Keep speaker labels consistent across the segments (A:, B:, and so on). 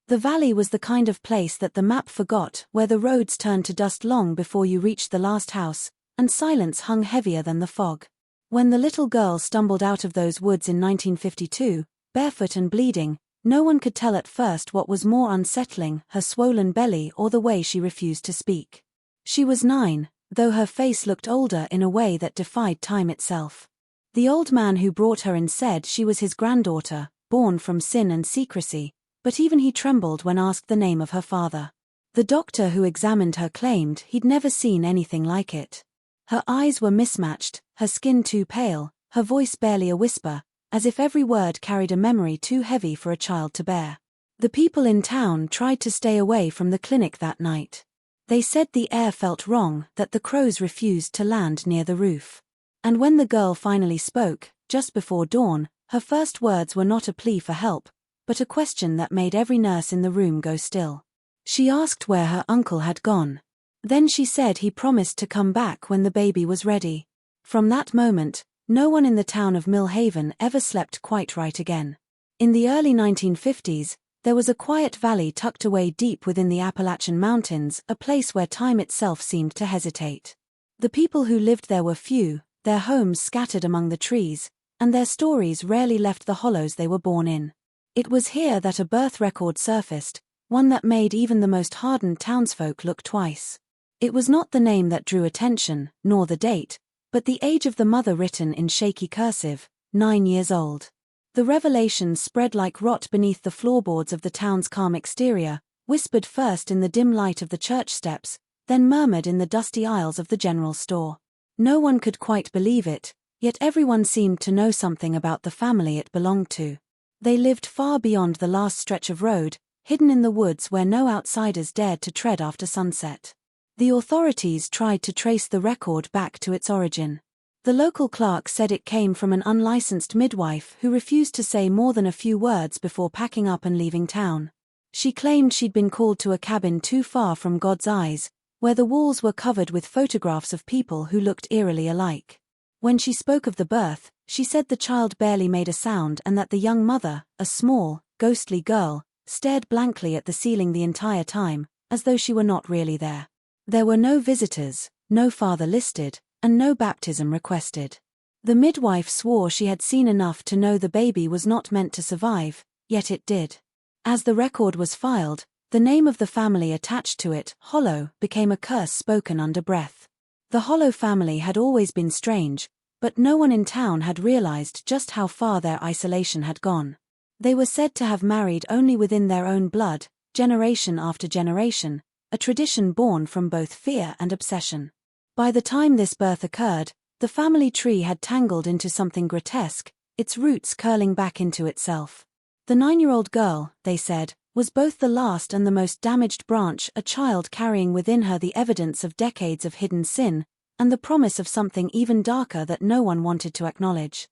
A: The valley was the kind of place that the map forgot, where the roads turned to dust long before you reached the last house, and silence hung heavier than the fog. When the little girl stumbled out of those woods in 1952, barefoot and bleeding, no one could tell at first what was more unsettling, her swollen belly or the way she refused to speak. She was 9, though her face looked older in a way that defied time itself. The old man who brought her in said she was his granddaughter, born from sin and secrecy, but even he trembled when asked the name of her father. The doctor who examined her claimed he'd never seen anything like it. Her eyes were mismatched, her skin too pale, her voice barely a whisper, as if every word carried a memory too heavy for a child to bear. The people in town tried to stay away from the clinic that night. They said the air felt wrong, that the crows refused to land near the roof. And when the girl finally spoke, just before dawn, her first words were not a plea for help, but a question that made every nurse in the room go still. She asked where her uncle had gone. Then she said he promised to come back when the baby was ready. From that moment, no one in the town of Millhaven ever slept quite right again. In the early 1950s, there was a quiet valley tucked away deep within the Appalachian Mountains, a place where time itself seemed to hesitate. The people who lived there were few, their homes scattered among the trees, and their stories rarely left the hollows they were born in. It was here that a birth record surfaced, one that made even the most hardened townsfolk look twice. It was not the name that drew attention, nor the date, but the age of the mother written in shaky cursive, 9 years old. The revelation spread like rot beneath the floorboards of the town's calm exterior, whispered first in the dim light of the church steps, then murmured in the dusty aisles of the general store. No one could quite believe it, yet everyone seemed to know something about the family it belonged to. They lived far beyond the last stretch of road, hidden in the woods where no outsiders dared to tread after sunset. The authorities tried to trace the record back to its origin. The local clerk said it came from an unlicensed midwife who refused to say more than a few words before packing up and leaving town. She claimed she'd been called to a cabin too far from God's eyes, where the walls were covered with photographs of people who looked eerily alike. When she spoke of the birth, she said the child barely made a sound and that the young mother, a small, ghostly girl, stared blankly at the ceiling the entire time, as though she were not really there. There were no visitors, no father listed, and no baptism requested. The midwife swore she had seen enough to know the baby was not meant to survive, yet it did. As the record was filed, the name of the family attached to it, Hollow, became a curse spoken under breath. The Hollow family had always been strange, but no one in town had realized just how far their isolation had gone. They were said to have married only within their own blood, generation after generation, a tradition born from both fear and obsession. By the time this birth occurred, the family tree had tangled into something grotesque, its roots curling back into itself. The 9-year-old girl, they said, was both the last and the most damaged branch, a child carrying within her the evidence of decades of hidden sin, and the promise of something even darker that no one wanted to acknowledge.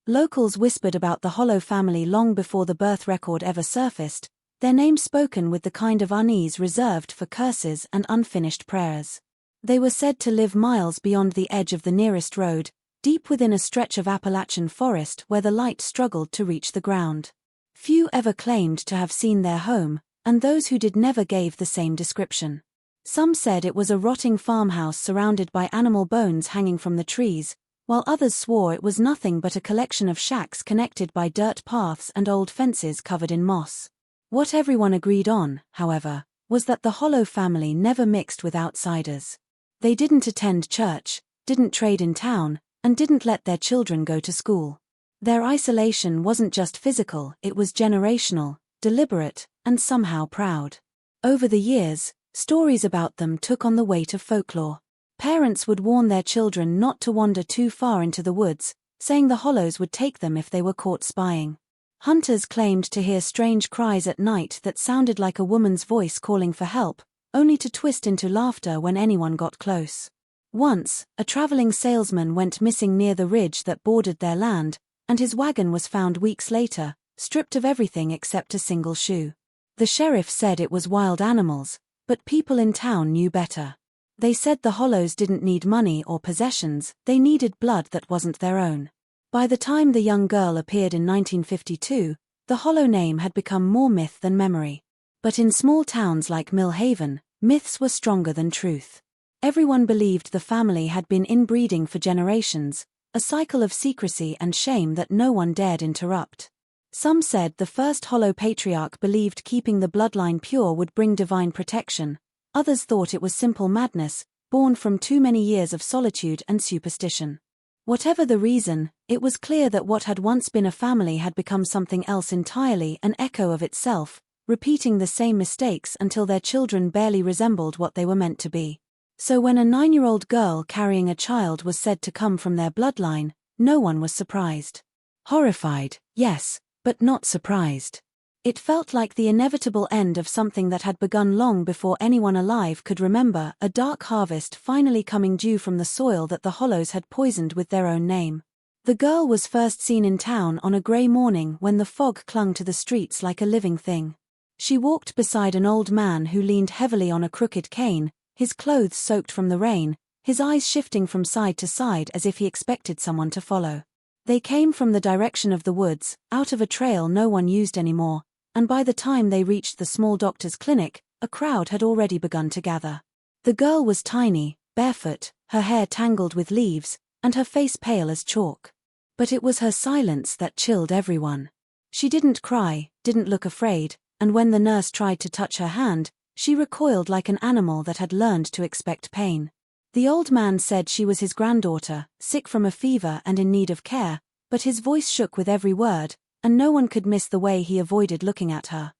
A: Locals whispered about the Hollow family long before the birth record ever surfaced, their names spoken with the kind of unease reserved for curses and unfinished prayers. They were said to live miles beyond the edge of the nearest road, deep within a stretch of Appalachian forest where the light struggled to reach the ground. Few ever claimed to have seen their home, and those who did never gave the same description. Some said it was a rotting farmhouse surrounded by animal bones hanging from the trees, while others swore it was nothing but a collection of shacks connected by dirt paths and old fences covered in moss. What everyone agreed on, however, was that the Hollow family never mixed with outsiders. They didn't attend church, didn't trade in town, and didn't let their children go to school. Their isolation wasn't just physical, it was generational, deliberate, and somehow proud. Over the years, stories about them took on the weight of folklore. Parents would warn their children not to wander too far into the woods, saying the Hollows would take them if they were caught spying. Hunters claimed to hear strange cries at night that sounded like a woman's voice calling for help, only to twist into laughter when anyone got close. Once, a traveling salesman went missing near the ridge that bordered their land, and his wagon was found weeks later, stripped of everything except a single shoe. The sheriff said it was wild animals, but people in town knew better. They said the Hollows didn't need money or possessions, they needed blood that wasn't their own. By the time the young girl appeared in 1952, the Hollow name had become more myth than memory. But in small towns like Millhaven, myths were stronger than truth. Everyone believed the family had been inbreeding for generations, a cycle of secrecy and shame that no one dared interrupt. Some said the first Hollow patriarch believed keeping the bloodline pure would bring divine protection. Others thought it was simple madness, born from too many years of solitude and superstition. Whatever the reason, it was clear that what had once been a family had become something else entirely, an echo of itself, repeating the same mistakes until their children barely resembled what they were meant to be. So when a 9-year-old girl carrying a child was said to come from their bloodline, no one was surprised. Horrified, yes, but not surprised. It felt like the inevitable end of something that had begun long before anyone alive could remember, a dark harvest finally coming due from the soil that the Hollows had poisoned with their own name. The girl was first seen in town on a grey morning when the fog clung to the streets like a living thing. She walked beside an old man who leaned heavily on a crooked cane, his clothes soaked from the rain, his eyes shifting from side to side as if he expected someone to follow. They came from the direction of the woods, out of a trail no one used anymore, and by the time they reached the small doctor's clinic, a crowd had already begun to gather. The girl was tiny, barefoot, her hair tangled with leaves, and her face pale as chalk. But it was her silence that chilled everyone. She didn't cry, didn't look afraid, and when the nurse tried to touch her hand, she recoiled like an animal that had learned to expect pain. The old man said she was his granddaughter, sick from a fever and in need of care, but his voice shook with every word, and no one could miss the way he avoided looking at her.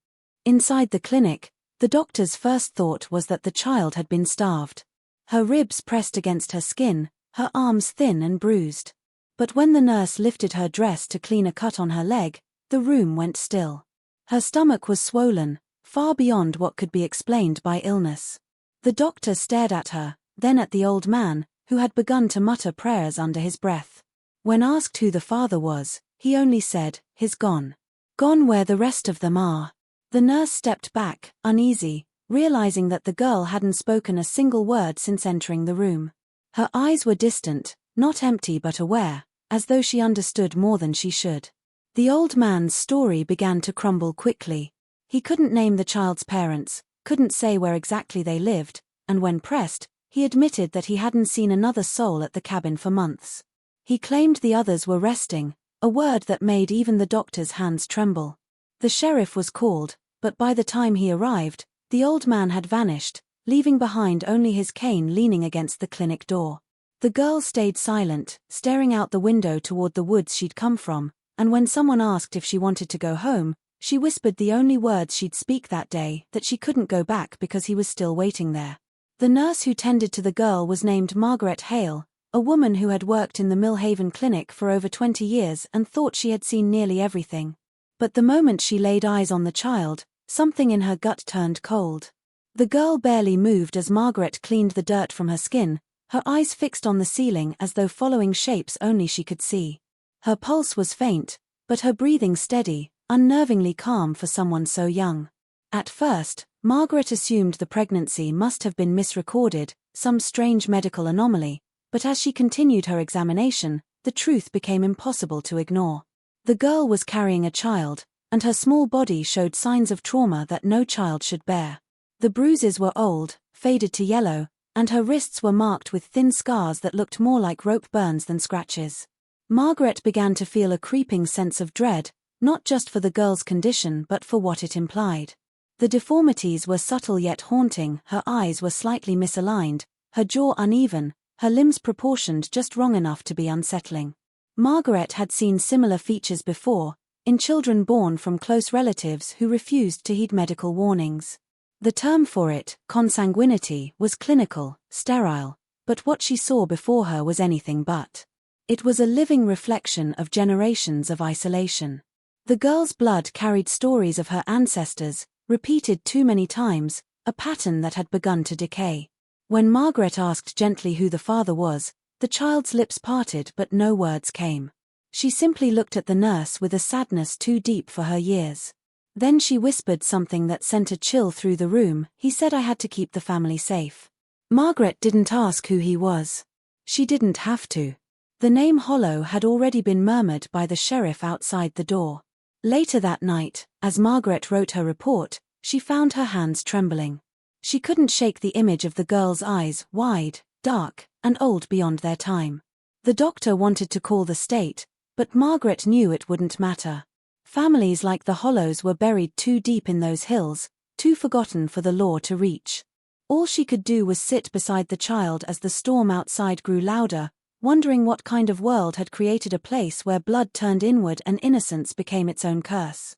A: Inside the clinic, the doctor's first thought was that the child had been starved. Her ribs pressed against her skin, her arms thin and bruised. But when the nurse lifted her dress to clean a cut on her leg, the room went still. Her stomach was swollen, far beyond what could be explained by illness. The doctor stared at her, then at the old man, who had begun to mutter prayers under his breath. When asked who the father was, he only said, "He's gone. Gone where the rest of them are." The nurse stepped back, uneasy, realizing that the girl hadn't spoken a single word since entering the room. Her eyes were distant, not empty but aware, as though she understood more than she should. The old man's story began to crumble quickly. He couldn't name the child's parents, couldn't say where exactly they lived, and when pressed, he admitted that he hadn't seen another soul at the cabin for months. He claimed the others were resting, a word that made even the doctor's hands tremble. The sheriff was called, but by the time he arrived, the old man had vanished, leaving behind only his cane leaning against the clinic door. The girl stayed silent, staring out the window toward the woods she'd come from, and when someone asked if she wanted to go home, she whispered the only words she'd speak that day, that she couldn't go back because he was still waiting there. The nurse who tended to the girl was named Margaret Hale, a woman who had worked in the Millhaven clinic for over 20 years and thought she had seen nearly everything. But the moment she laid eyes on the child, something in her gut turned cold. The girl barely moved as Margaret cleaned the dirt from her skin, her eyes fixed on the ceiling as though following shapes only she could see. Her pulse was faint, but her breathing steady, unnervingly calm for someone so young. At first, Margaret assumed the pregnancy must have been misrecorded, some strange medical anomaly, but as she continued her examination, the truth became impossible to ignore. The girl was carrying a child, and her small body showed signs of trauma that no child should bear. The bruises were old, faded to yellow, and her wrists were marked with thin scars that looked more like rope burns than scratches. Margaret began to feel a creeping sense of dread, not just for the girl's condition but for what it implied. The deformities were subtle yet haunting, her eyes were slightly misaligned, her jaw uneven, her limbs proportioned just wrong enough to be unsettling. Margaret had seen similar features before, in children born from close relatives who refused to heed medical warnings. The term for it, consanguinity, was clinical, sterile, but what she saw before her was anything but. It was a living reflection of generations of isolation. The girl's blood carried stories of her ancestors, repeated too many times, a pattern that had begun to decay. When Margaret asked gently who the father was, the child's lips parted but no words came. She simply looked at the nurse with a sadness too deep for her years. Then she whispered something that sent a chill through the room. "He said I had to keep the family safe." Margaret didn't ask who he was. She didn't have to. The name Hollow had already been murmured by the sheriff outside the door. Later that night, as Margaret wrote her report, she found her hands trembling. She couldn't shake the image of the girl's eyes, wide, dark, and old beyond their time. The doctor wanted to call the state, but Margaret knew it wouldn't matter. Families like the Hollows were buried too deep in those hills, too forgotten for the law to reach. All she could do was sit beside the child as the storm outside grew louder, wondering what kind of world had created a place where blood turned inward and innocence became its own curse.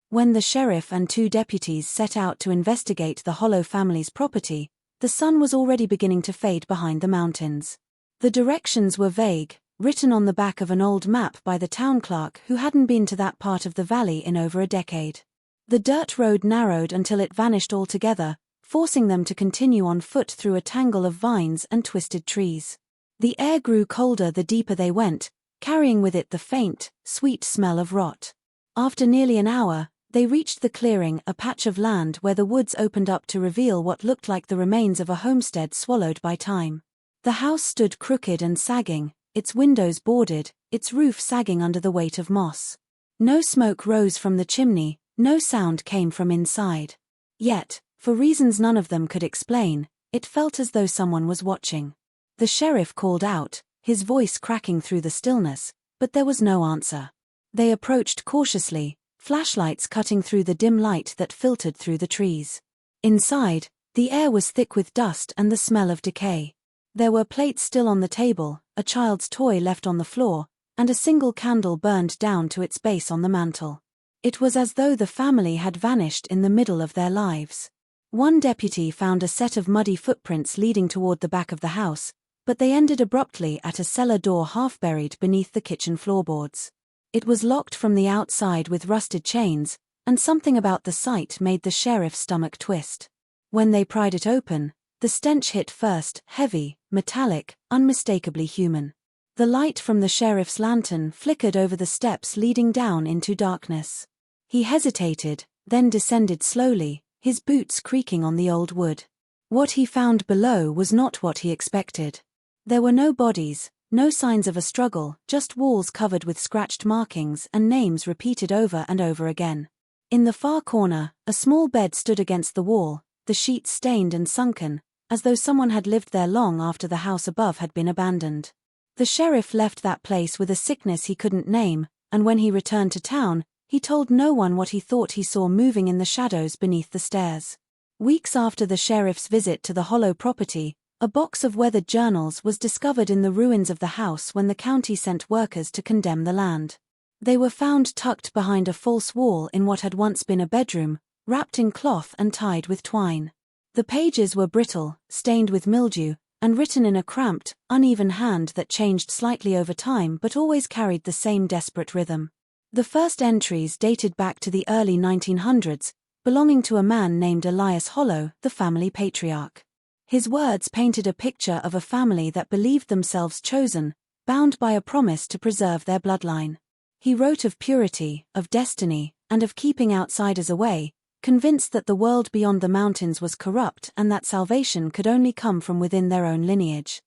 A: When the sheriff and 2 deputies set out to investigate the Hollow family's property, the sun was already beginning to fade behind the mountains. The directions were vague, written on the back of an old map by the town clerk who hadn't been to that part of the valley in over a decade. The dirt road narrowed until it vanished altogether, forcing them to continue on foot through a tangle of vines and twisted trees. The air grew colder the deeper they went, carrying with it the faint, sweet smell of rot. After nearly an hour, they reached the clearing, a patch of land where the woods opened up to reveal what looked like the remains of a homestead swallowed by time. The house stood crooked and sagging, its windows boarded, its roof sagging under the weight of moss. No smoke rose from the chimney, no sound came from inside. Yet, for reasons none of them could explain, it felt as though someone was watching. The sheriff called out, his voice cracking through the stillness, but there was no answer. They approached cautiously, flashlights cutting through the dim light that filtered through the trees. Inside, the air was thick with dust and the smell of decay. There were plates still on the table, a child's toy left on the floor, and a single candle burned down to its base on the mantel. It was as though the family had vanished in the middle of their lives. One deputy found a set of muddy footprints leading toward the back of the house, but they ended abruptly at a cellar door half buried beneath the kitchen floorboards. It was locked from the outside with rusted chains, and something about the sight made the sheriff's stomach twist. When they pried it open, the stench hit first, heavy, metallic, unmistakably human. The light from the sheriff's lantern flickered over the steps leading down into darkness. He hesitated, then descended slowly, his boots creaking on the old wood. What he found below was not what he expected. There were no bodies, no signs of a struggle, just walls covered with scratched markings and names repeated over and over again. In the far corner, a small bed stood against the wall, the sheets stained and sunken, as though someone had lived there long after the house above had been abandoned. The sheriff left that place with a sickness he couldn't name, and when he returned to town, he told no one what he thought he saw moving in the shadows beneath the stairs. Weeks after the sheriff's visit to the Hollow property, a box of weathered journals was discovered in the ruins of the house when the county sent workers to condemn the land. They were found tucked behind a false wall in what had once been a bedroom, wrapped in cloth and tied with twine. The pages were brittle, stained with mildew, and written in a cramped, uneven hand that changed slightly over time but always carried the same desperate rhythm. The first entries dated back to the early 1900s, belonging to a man named Elias Hollow, the family patriarch. His words painted a picture of a family that believed themselves chosen, bound by a promise to preserve their bloodline. He wrote of purity, of destiny, and of keeping outsiders away, convinced that the world beyond the mountains was corrupt and that salvation could only come from within their own lineage.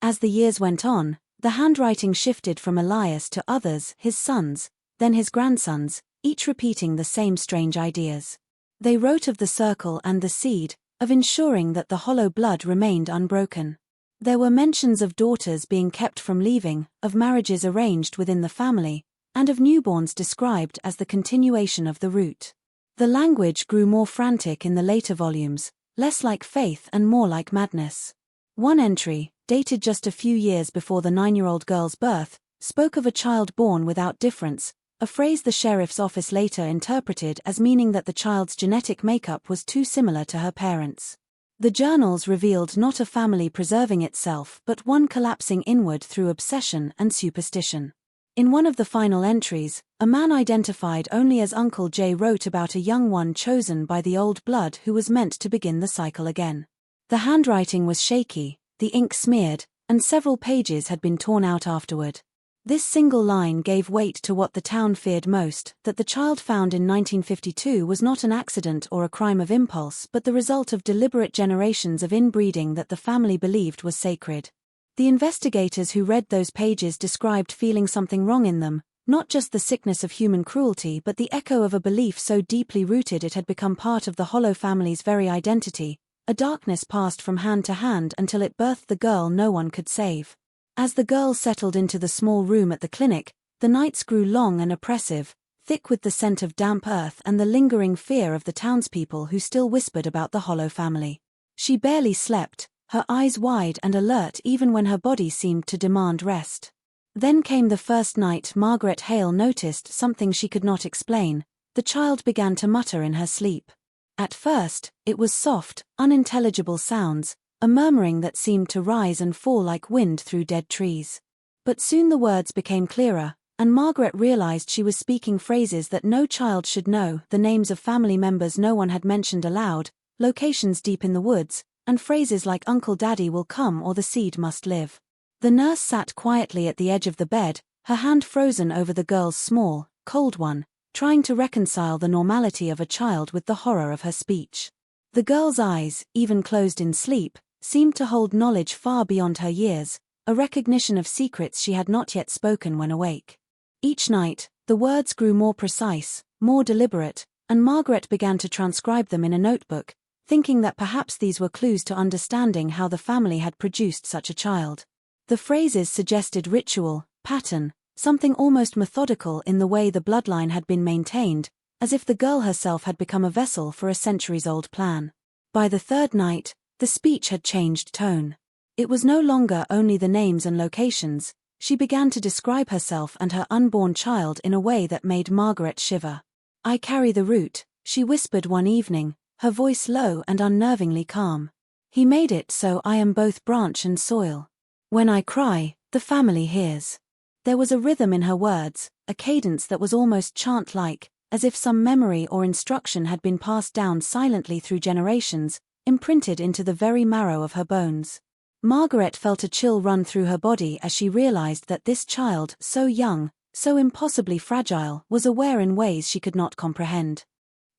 A: As the years went on, the handwriting shifted from Elias to others, his sons, then his grandsons, each repeating the same strange ideas. They wrote of the circle and the seed, of ensuring that the Hollow blood remained unbroken. There were mentions of daughters being kept from leaving, of marriages arranged within the family, and of newborns described as the continuation of the root. The language grew more frantic in the later volumes, less like faith and more like madness. One entry, dated just a few years before the 9-year-old girl's birth, spoke of a child born without difference, a phrase the sheriff's office later interpreted as meaning that the child's genetic makeup was too similar to her parents. The journals revealed not a family preserving itself but one collapsing inward through obsession and superstition. In one of the final entries, a man identified only as Uncle Jay wrote about a young one chosen by the old blood who was meant to begin the cycle again. The handwriting was shaky, the ink smeared, and several pages had been torn out afterward. This single line gave weight to what the town feared most, that the child found in 1952 was not an accident or a crime of impulse but the result of deliberate generations of inbreeding that the family believed was sacred. The investigators who read those pages described feeling something wrong in them, Not just the sickness of human cruelty but the echo of a belief so deeply rooted it had become part of the Hollow family's very identity. A darkness passed from hand to hand until it birthed the girl no one could save. As the girl settled into the small room at the clinic, the nights grew long and oppressive, thick with the scent of damp earth and the lingering fear of the townspeople who still whispered about the Hollow family. She barely slept, her eyes wide and alert even when her body seemed to demand rest. Then came the first night Margaret Hale noticed something she could not explain. The child began to mutter in her sleep. At first, it was soft, unintelligible sounds, a murmuring that seemed to rise and fall like wind through dead trees. But soon the words became clearer, and Margaret realized she was speaking phrases that no child should know, the names of family members no one had mentioned aloud, locations deep in the woods, and phrases like "Uncle Daddy will come" or "the seed must live." The nurse sat quietly at the edge of the bed, her hand frozen over the girl's small, cold one, trying to reconcile the normality of a child with the horror of her speech. The girl's eyes, even closed in sleep, seemed to hold knowledge far beyond her years, a recognition of secrets she had not yet spoken when awake. Each night, the words grew more precise, more deliberate, and Margaret began to transcribe them in a notebook, thinking that perhaps these were clues to understanding how the family had produced such a child. The phrases suggested ritual, pattern, something almost methodical in the way the bloodline had been maintained, as if the girl herself had become a vessel for a centuries-old plan. By the third night, the speech had changed tone. It was no longer only the names and locations. She began to describe herself and her unborn child in a way that made Margaret shiver. "I carry the root," she whispered one evening, her voice low and unnervingly calm. "He made it so I am both branch and soil. When I cry, the family hears." There was a rhythm in her words, a cadence that was almost chant-like, as if some memory or instruction had been passed down silently through generations, imprinted into the very marrow of her bones. Margaret felt a chill run through her body as she realized that this child, so young, so impossibly fragile, was aware in ways she could not comprehend.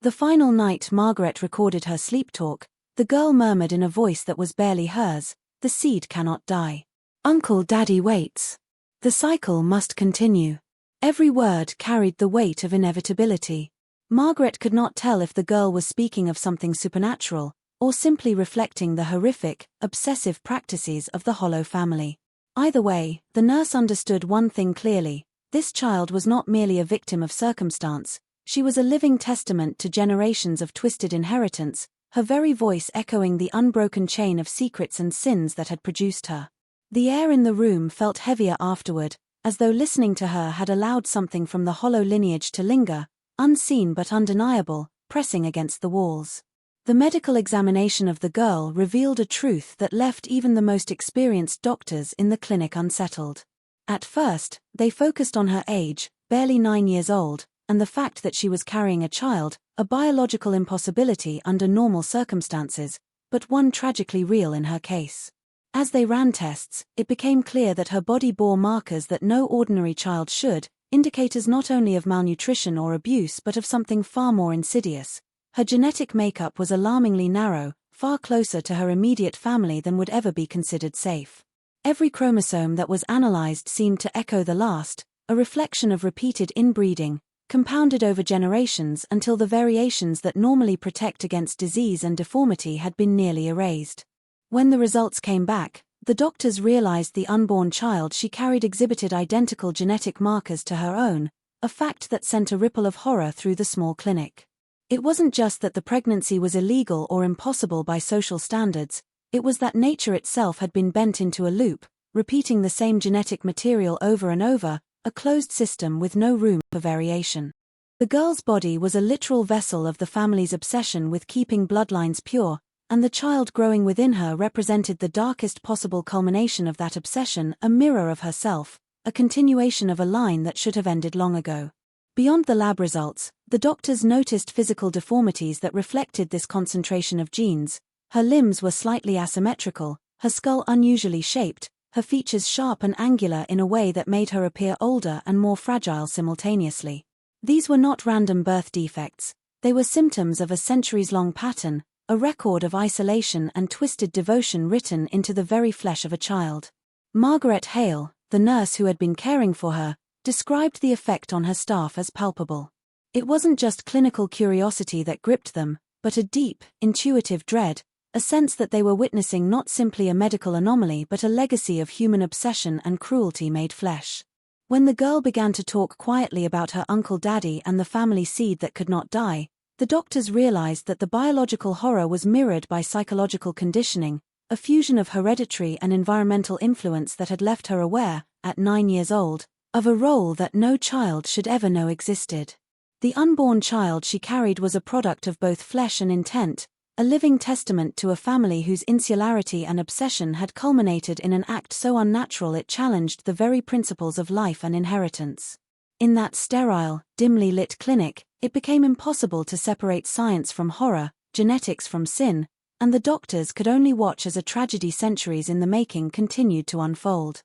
A: The final night Margaret recorded her sleep talk, the girl murmured in a voice that was barely hers, "The seed cannot die. Uncle Daddy waits. The cycle must continue." Every word carried the weight of inevitability. Margaret could not tell if the girl was speaking of something supernatural, or simply reflecting the horrific, obsessive practices of the Hollow family. Either way, the nurse understood one thing clearly: this child was not merely a victim of circumstance, she was a living testament to generations of twisted inheritance, her very voice echoing the unbroken chain of secrets and sins that had produced her. The air in the room felt heavier afterward, as though listening to her had allowed something from the Hollow lineage to linger, unseen but undeniable, pressing against the walls. The medical examination of the girl revealed a truth that left even the most experienced doctors in the clinic unsettled. At first, they focused on her age, barely 9 years old, and the fact that she was carrying a child, a biological impossibility under normal circumstances, but one tragically real in her case. As they ran tests, it became clear that her body bore markers that no ordinary child should, indicators not only of malnutrition or abuse but of something far more insidious. Her genetic makeup was alarmingly narrow, far closer to her immediate family than would ever be considered safe. Every chromosome that was analyzed seemed to echo the last, a reflection of repeated inbreeding, compounded over generations until the variations that normally protect against disease and deformity had been nearly erased. When the results came back, the doctors realized the unborn child she carried exhibited identical genetic markers to her own, a fact that sent a ripple of horror through the small clinic. It wasn't just that the pregnancy was illegal or impossible by social standards, it was that nature itself had been bent into a loop, repeating the same genetic material over and over, a closed system with no room for variation. The girl's body was a literal vessel of the family's obsession with keeping bloodlines pure, and the child growing within her represented the darkest possible culmination of that obsession, a mirror of herself, a continuation of a line that should have ended long ago. Beyond the lab results, the doctors noticed physical deformities that reflected this concentration of genes. Her limbs were slightly asymmetrical, her skull unusually shaped, her features sharp and angular in a way that made her appear older and more fragile simultaneously. These were not random birth defects, they were symptoms of a centuries-long pattern, a record of isolation and twisted devotion written into the very flesh of a child. Margaret Hale, the nurse who had been caring for her, described the effect on her staff as palpable. It wasn't just clinical curiosity that gripped them, but a deep, intuitive dread, a sense that they were witnessing not simply a medical anomaly but a legacy of human obsession and cruelty made flesh. When the girl began to talk quietly about her Uncle Daddy and the family seed that could not die, the doctors realized that the biological horror was mirrored by psychological conditioning, a fusion of hereditary and environmental influence that had left her aware, at 9 years old, of a role that no child should ever know existed. The unborn child she carried was a product of both flesh and intent, a living testament to a family whose insularity and obsession had culminated in an act so unnatural it challenged the very principles of life and inheritance. In that sterile, dimly lit clinic, it became impossible to separate science from horror, genetics from sin, and the doctors could only watch as a tragedy centuries in the making continued to unfold.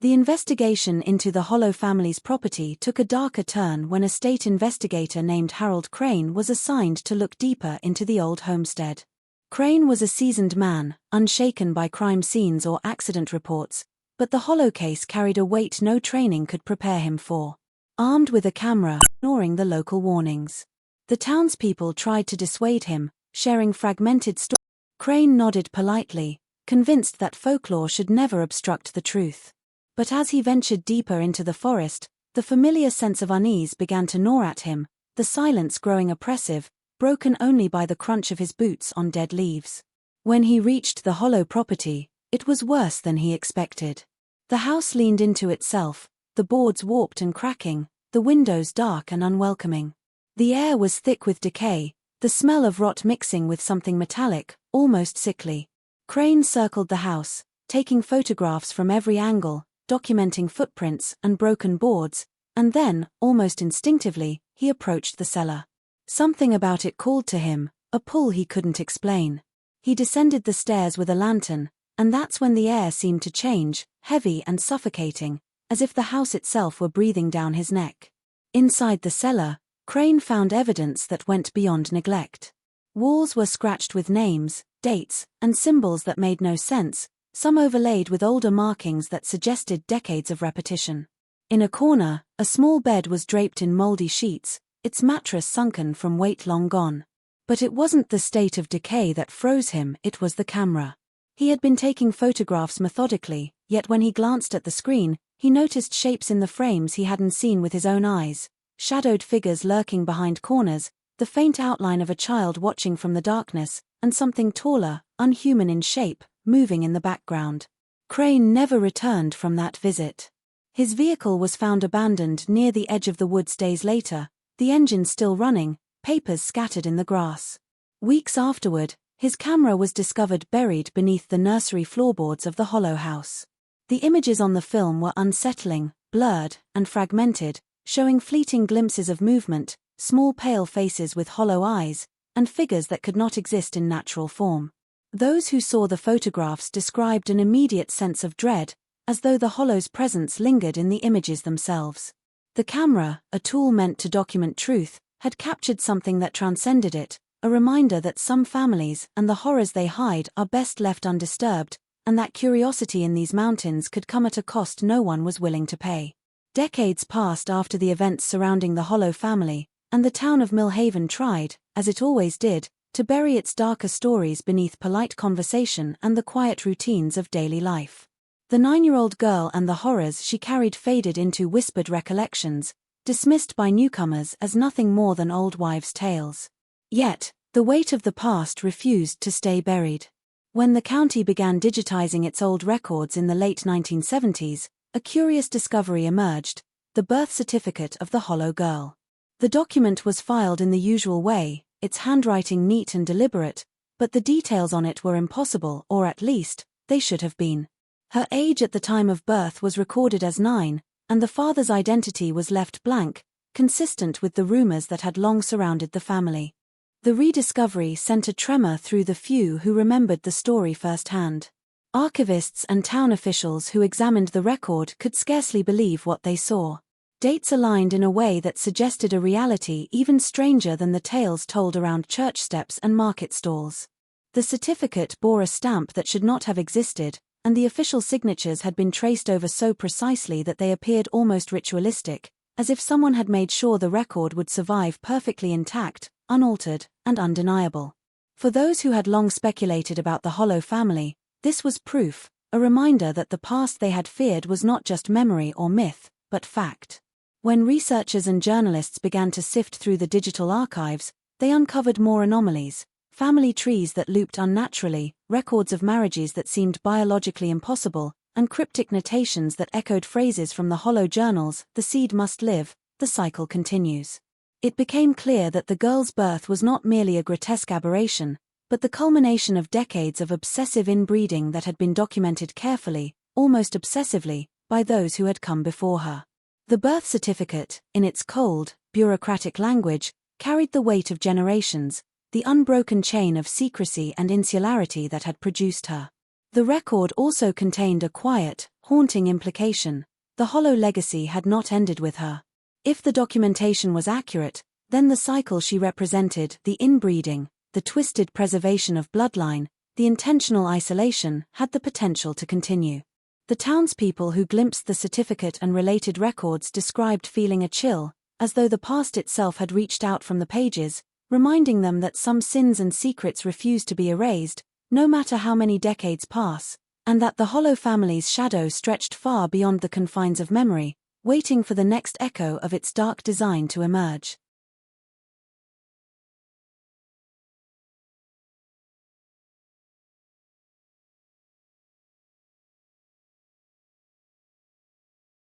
A: The investigation into the Hollow family's property took a darker turn when a state investigator named Harold Crane was assigned to look deeper into the old homestead. Crane was a seasoned man, unshaken by crime scenes or accident reports, but the Hollow case carried a weight no training could prepare him for. Armed with a camera, ignoring the local warnings, the townspeople tried to dissuade him, sharing fragmented stories. Crane nodded politely, convinced that folklore should never obstruct the truth. But as he ventured deeper into the forest, the familiar sense of unease began to gnaw at him, the silence growing oppressive, broken only by the crunch of his boots on dead leaves. When he reached the Hollow property, it was worse than he expected. The house leaned into itself, the boards warped and cracking, the windows dark and unwelcoming. The air was thick with decay, the smell of rot mixing with something metallic, almost sickly. Crane circled the house, taking photographs from every angle, documenting footprints and broken boards, and then, almost instinctively, he approached the cellar. Something about it called to him, a pull he couldn't explain. He descended the stairs with a lantern, and that's when the air seemed to change, heavy and suffocating, as if the house itself were breathing down his neck. Inside the cellar, Crane found evidence that went beyond neglect. Walls were scratched with names, dates, and symbols that made no sense, some overlaid with older markings that suggested decades of repetition. In a corner, a small bed was draped in moldy sheets, its mattress sunken from weight long gone. But it wasn't the state of decay that froze him, it was the camera. He had been taking photographs methodically, yet when he glanced at the screen, he noticed shapes in the frames he hadn't seen with his own eyes, shadowed figures lurking behind corners, the faint outline of a child watching from the darkness, and something taller, unhuman in shape, moving in the background. Crane never returned from that visit. His vehicle was found abandoned near the edge of the woods days later, the engine still running, papers scattered in the grass. Weeks afterward, his camera was discovered buried beneath the nursery floorboards of the Hollow house. The images on the film were unsettling, blurred, and fragmented, showing fleeting glimpses of movement, small pale faces with hollow eyes, and figures that could not exist in natural form. Those who saw the photographs described an immediate sense of dread, as though the Hollow's presence lingered in the images themselves. The camera, a tool meant to document truth, had captured something that transcended it, a reminder that some families and the horrors they hide are best left undisturbed, and that curiosity in these mountains could come at a cost no one was willing to pay. Decades passed after the events surrounding the Hollow family, and the town of Millhaven tried, as it always did, to bury its darker stories beneath polite conversation and the quiet routines of daily life. The 9-year-old girl and the horrors she carried faded into whispered recollections, dismissed by newcomers as nothing more than old wives' tales. Yet, the weight of the past refused to stay buried. When the county began digitizing its old records in the late 1970s, a curious discovery emerged: the birth certificate of the Hollow girl. The document was filed in the usual way, its handwriting neat and deliberate, but the details on it were impossible, or at least, they should have been. Her age at the time of birth was recorded as 9, and the father's identity was left blank, consistent with the rumors that had long surrounded the family. The rediscovery sent a tremor through the few who remembered the story firsthand. Archivists and town officials who examined the record could scarcely believe what they saw. Dates aligned in a way that suggested a reality even stranger than the tales told around church steps and market stalls. The certificate bore a stamp that should not have existed, and the official signatures had been traced over so precisely that they appeared almost ritualistic, as if someone had made sure the record would survive perfectly intact, unaltered, and undeniable. For those who had long speculated about the Hollow family, this was proof, a reminder that the past they had feared was not just memory or myth, but fact. When researchers and journalists began to sift through the digital archives, they uncovered more anomalies: family trees that looped unnaturally, records of marriages that seemed biologically impossible, and cryptic notations that echoed phrases from the Hollow journals: "The seed must live, the cycle continues." It became clear that the girl's birth was not merely a grotesque aberration, but the culmination of decades of obsessive inbreeding that had been documented carefully, almost obsessively, by those who had come before her. The birth certificate, in its cold, bureaucratic language, carried the weight of generations, the unbroken chain of secrecy and insularity that had produced her. The record also contained a quiet, haunting implication: the Hollow legacy had not ended with her. If the documentation was accurate, then the cycle she represented, the inbreeding, the twisted preservation of bloodline, the intentional isolation, had the potential to continue. The townspeople who glimpsed the certificate and related records described feeling a chill, as though the past itself had reached out from the pages, reminding them that some sins and secrets refuse to be erased, no matter how many decades pass, and that the Hollow family's shadow stretched far beyond the confines of memory, waiting for the next echo of its dark design to emerge.